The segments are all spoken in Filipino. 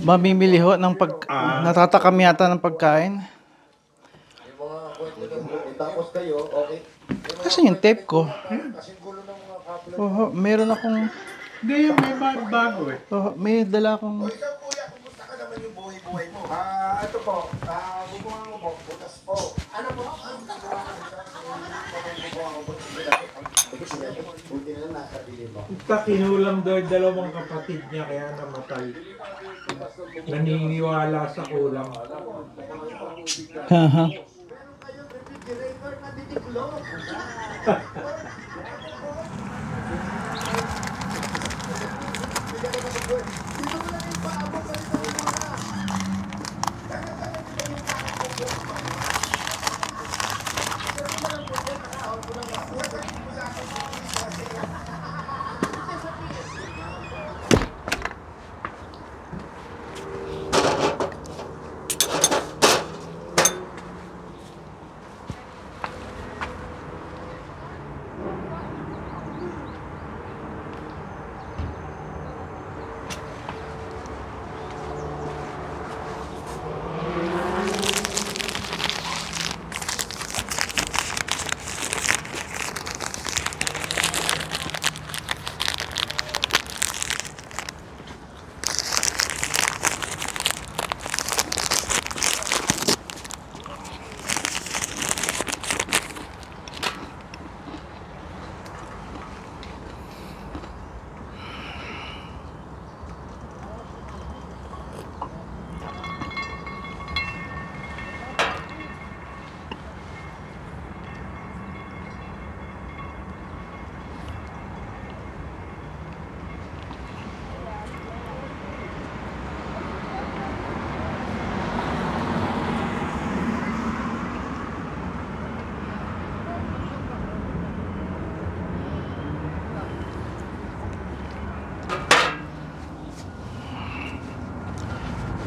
Mamimili ho ng natatakam yata ng pagkain. Tapos kayo, okay. Kasi yung tape ko. Oo, meron akong... Hindi, may bago eh. Oo, may dala akong... Ikaw kuya, kumusta ka naman yung buhay-buhay mo? Ito po, bubuhan ko po, butas po. Ano po? Buti na lang nasa bilin mo. Ita kinulam daw yung dalawang kapatid niya kaya namatay. Naniniwala sa kulam. Haha. Refrigerator na titiklop.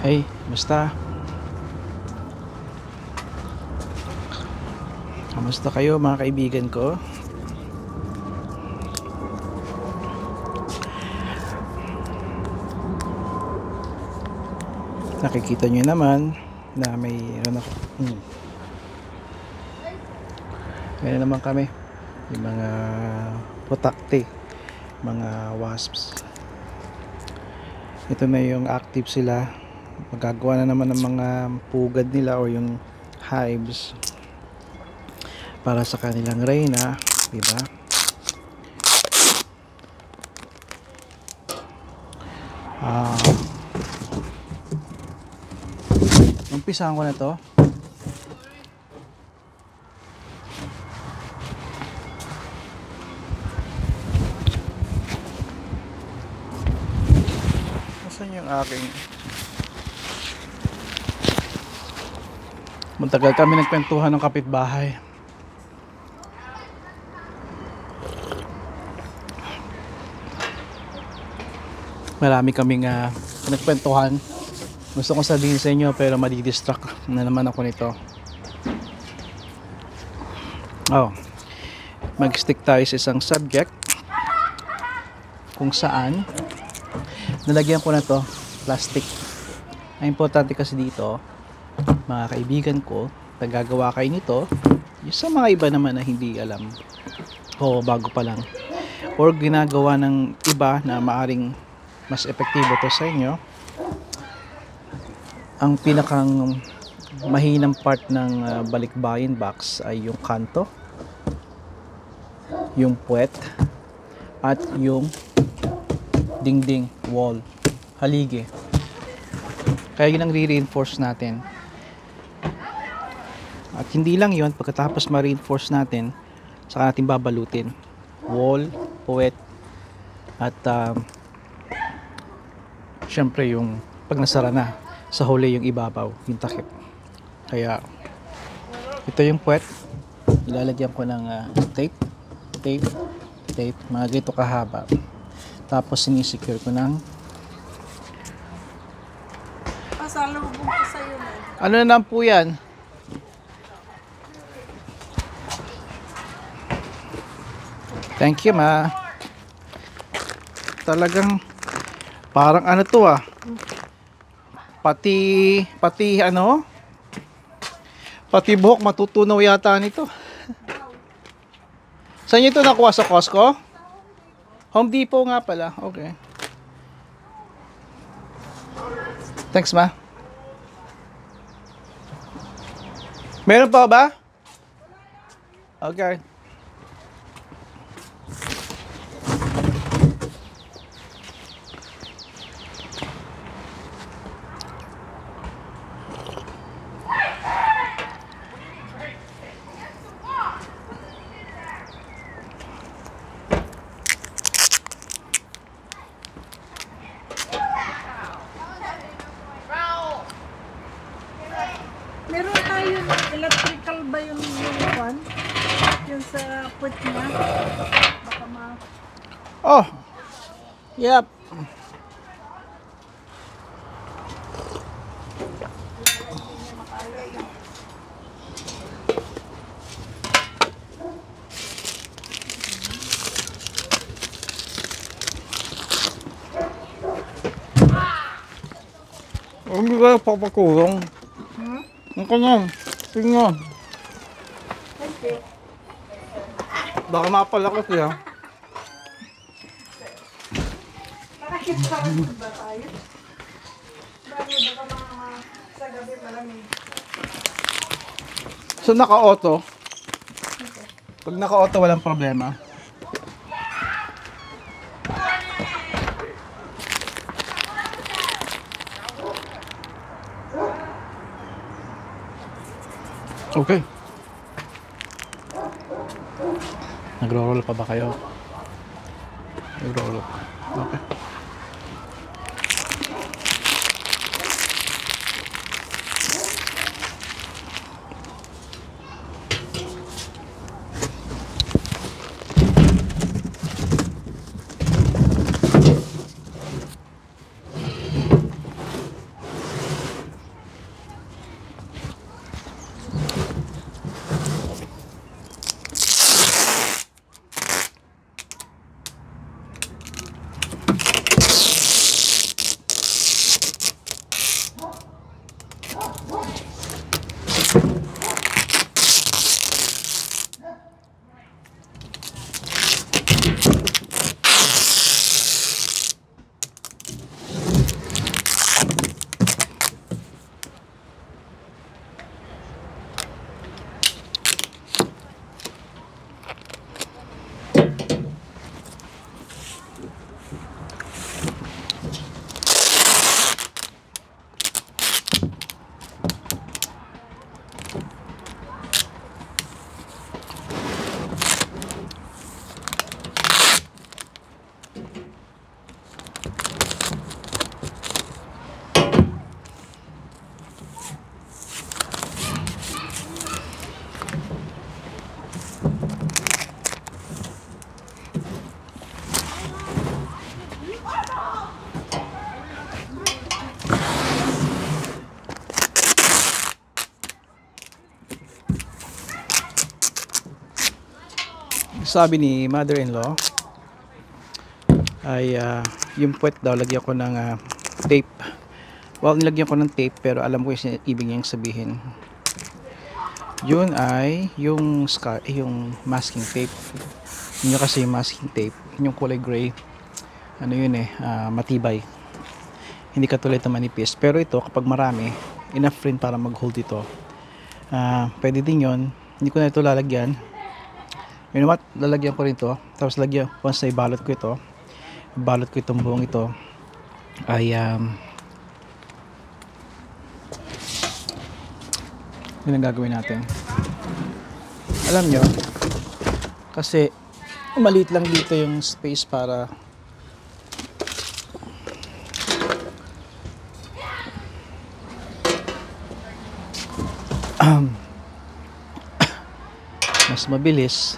Hey, basta. Kamusta kayo mga kaibigan ko? Nakikita nyo naman na mayroon ako. Meron naman kami yung mga putakte, mga wasps. Ito na yung active sila. Magagawa na naman ng mga pugad nila o yung hives para sa kanilang reyna, di ba? Umpisahan ko na to. Nasaan yung aking... Matagal kami nagkwentuhan ng kapitbahay. Marami kaming nagkwentuhan. Gusto kong sabihin sa inyo pero madidistract na naman ako nito. Mag-stick tayo sa isang subject kung saan nalagyan ko na to plastic. Ang importante kasi dito, mga kaibigan ko, nagagawa kayo nito yung sa mga iba naman na hindi alam o bago pa lang or ginagawa ng iba na maaring mas epektibo to sa inyo. Ang pinakang mahinang part ng balikbayin box ay yung kanto, yung puwet at yung dingding, wall, haligi. Kaya yun ang re-reinforce natin. At hindi lang yun, pagkatapos ma-reinforce natin, saka natin babalutin. Wall, puwet, at syempre yung pag nasara na, sa huli yung ibabaw, yung takip. Kaya, ito yung puwet. Ilalagyan ko ng tape, mga ganito kahaba. Tapos sinisecure ko ng pasalubong ko sa'yo na. ano na lang po yan? Thank you, ma. Talagang Parang ano to ah. Pati ano? Pati buhok matutunaw yata nito. Saan nyo ito nakuha, sa Costco? Home Depot nga pala. Okay. Thanks, ma. Meron pa ba? Okay. Meron tayo electrical ba yung one? Yung sa puwet niya? Baka Oh. Yep. Hindi ka papakulong. Ang kanyang. Tingnan. Baka mapalakas siya. nakakita ba tayo? Bakit baka mga sa gabi malamig? So naka-auto. Pag naka-auto walang problema. Okay. Nagro-roll pa ba kayo? Nagro-roll. Okay. Sabi ni mother-in-law ay yung puwet daw lagyan ko ng tape. Well, nilagyan ko ng tape pero alam ko yung ibig niyang sabihin. Yun ay yung yung masking tape. Yun kasi yung masking tape. Yung kulay gray. Ano yun matibay. Hindi katulad ng manipis. Pero ito kapag marami, enough rin para mag-hold ito. Pwede din yun. Hindi ko na ito lalagyan. You know what? Lalagyan ko rin ito. Tapos lagyan, once na ibalot ko ito, balot ko itong buong ito, ay yun ang gagawin natin. Alam nyo, kasi maliit lang dito yung space para mas mabilis.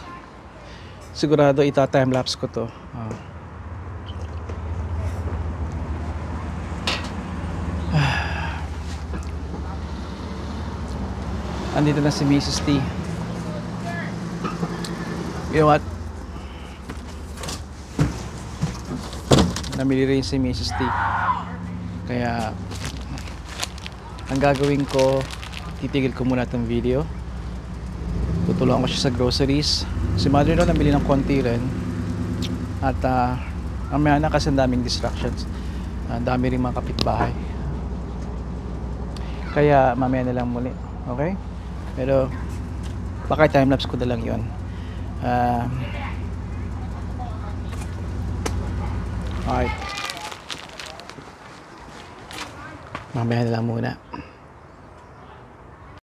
Sigurado ita-timelapse ko to. Andito na si Mrs. T. You know what? namili rin si Mrs. T. Kaya ang gagawin ko, titigil ko muna itong video. Tutulungan ko siya sa groceries. Si mother-in-law namili ng konti rin. At mamaya na kasi ang daming distractions. Ang dami rin mga kapitbahay. Kaya mamaya na lang muli. Okay? Pero baka timelapse ko na lang yun. Alright. Mamaya na lang muna.